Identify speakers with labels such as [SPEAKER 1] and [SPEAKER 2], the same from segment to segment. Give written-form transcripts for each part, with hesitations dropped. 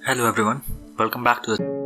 [SPEAKER 1] Hello everyone, welcome back to the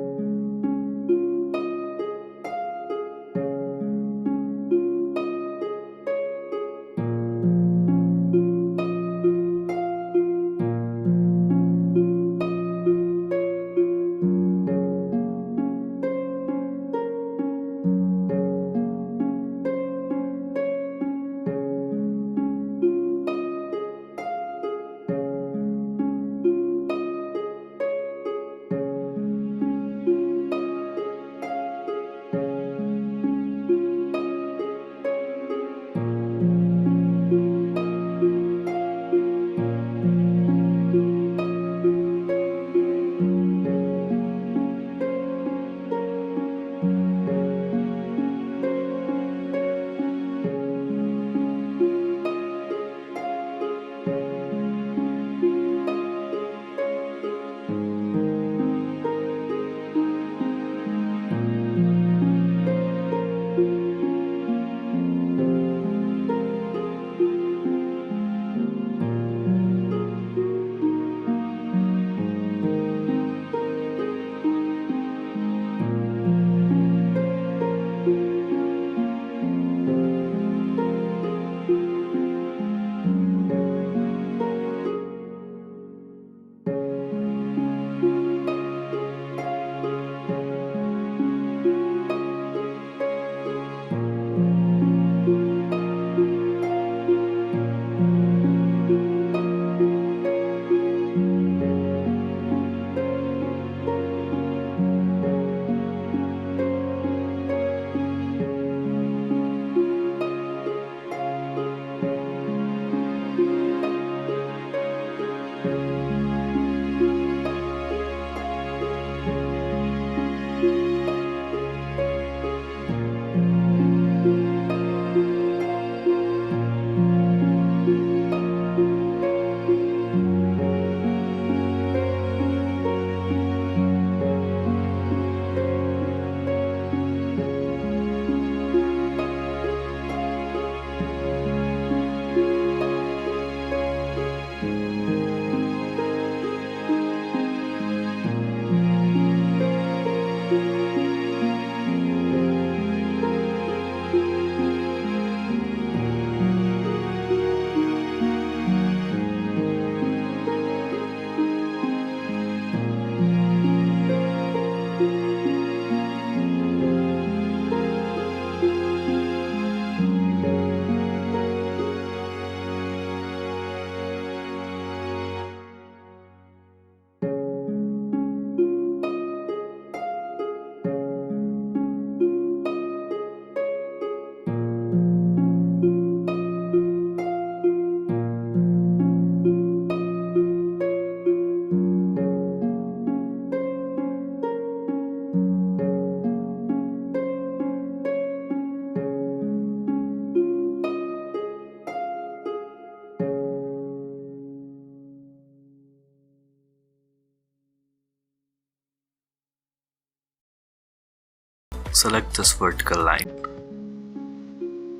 [SPEAKER 1] select this vertical line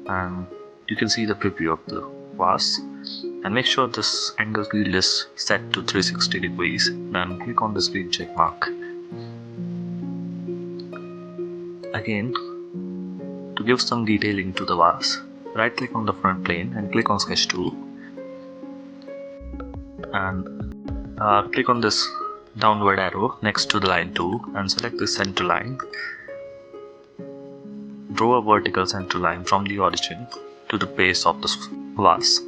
[SPEAKER 1] and you can see the preview of the vase, and make sure this angle field is set to 360 degrees. Then click on this green check mark. Again, to give some detailing to the vase, right click on the front plane and click on sketch tool and click on this downward arrow next to the line tool and select the center line. Draw a vertical center line from the origin to the base of the vase.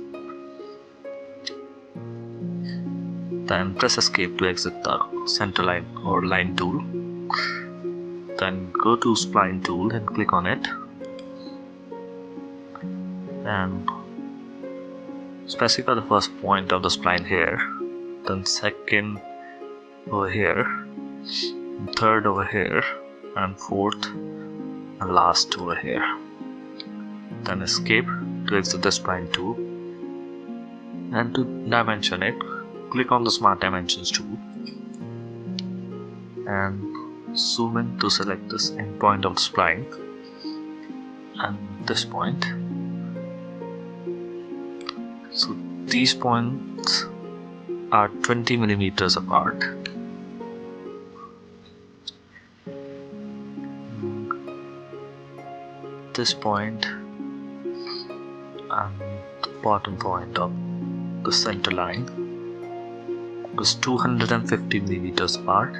[SPEAKER 1] Then press escape to exit the center line or line tool. Then go to spline tool and click on it and specify the first point of the spline here, then second over here, third over here, and fourth and last over here. Then escape to exit the spline tool, and to dimension it, click on the smart dimensions tool and zoom in to select this end point of the spline and this point. So these points are 20 millimeters apart. this point and the bottom point of the center line was 250 millimeters apart.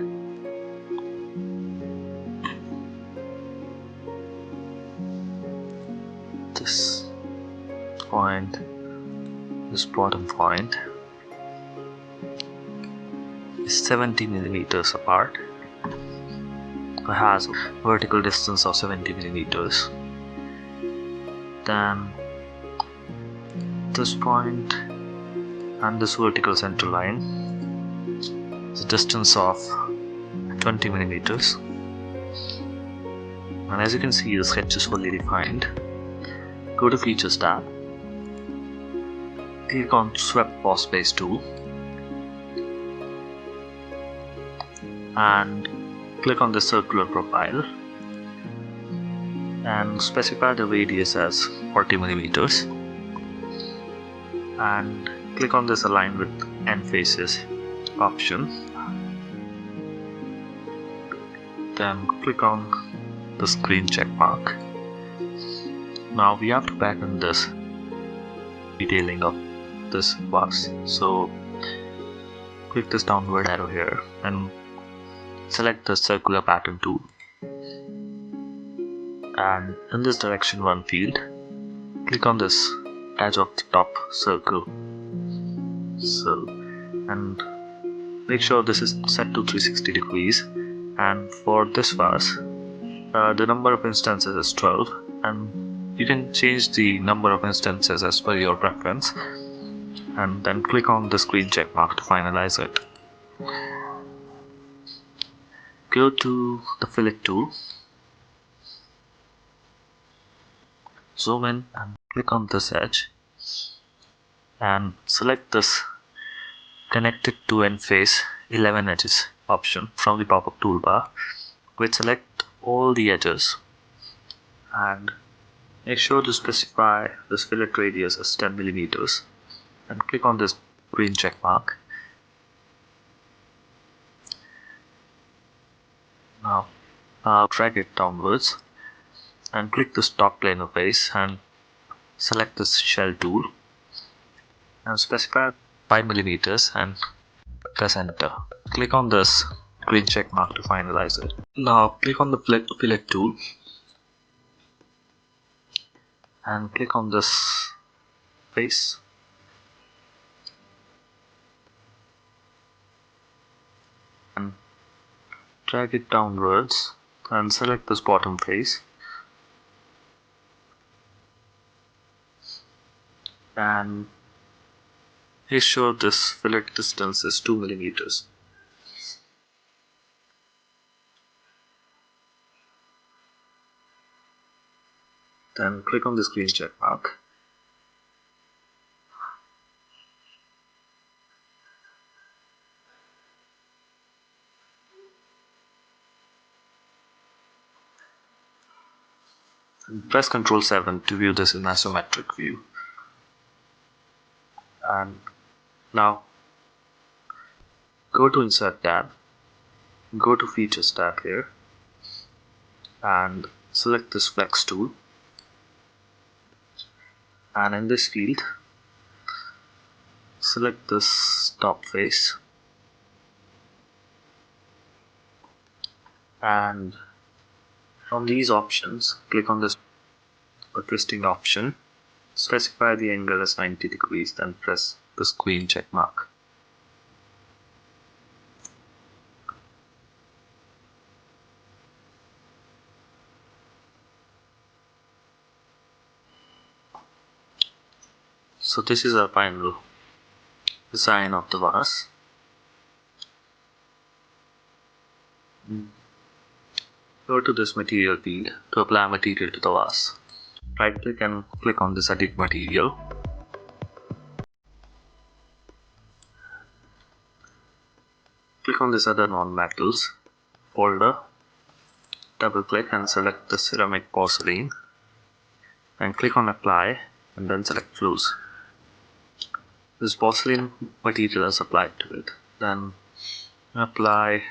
[SPEAKER 1] This point, this bottom point is 70 millimeters apart. It has a vertical distance of 70 millimeters. Then this point and this vertical center line is a distance of 20 millimeters. And as you can see, the sketch is fully defined. Go to Features tab, click on Swept Boss Base tool, and click on the circular profile and specify the radius as 40 millimeters, and click on this Align with End Faces option. Then click on the screen check mark. Now we have to pattern this detailing of this vase, so click this downward arrow here and select the circular pattern tool, and in this direction 1 field, click on this edge of the top circle, and make sure this is set to 360 degrees. And for this vase, the number of instances is 12, and you can change the number of instances as per your preference, and then click on the screen check mark to finalize it. Go to the fillet tool, zoom in and click on this edge, and select this Connected to End Face 11 Edges option from the pop-up toolbar, which select all the edges, and make sure to specify this fillet radius as 10 millimeters, and click on this green check mark. Now drag it downwards and click this top plane of Vase and select this shell tool and specify 5 millimeters and press enter. Click on this green check mark to finalize it. Now click on the fillet tool and click on this face and drag it downwards and select this bottom face and make sure this fillet distance is 2 millimeters. Then click on this green check mark and press Ctrl 7 to view this in isometric view. And now go to Insert tab, go to Features tab here and select this Flex tool, and in this field select this top face and from these options click on this twisting option, specify the angle as 90 degrees, then press the green check mark. So this is our final design of the vase. Go to this material field to apply material to the vase. Right click and click on this edit material. Click on this other non-metals folder, double click and select the ceramic porcelain and click on apply and then select flues. This porcelain material is applied to it. Then apply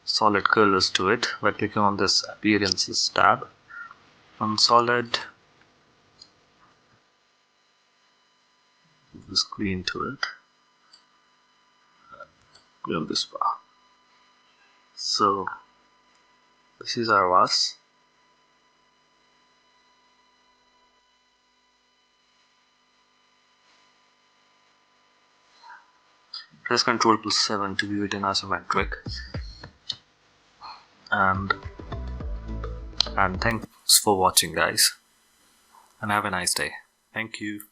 [SPEAKER 1] solid colors to it by clicking on this appearances tab On solid, just clean to it. Grab this bar. So this is our vase. Press Ctrl+7 to view it in isometric. And thanks for watching, guys, and have a nice day. Thank you.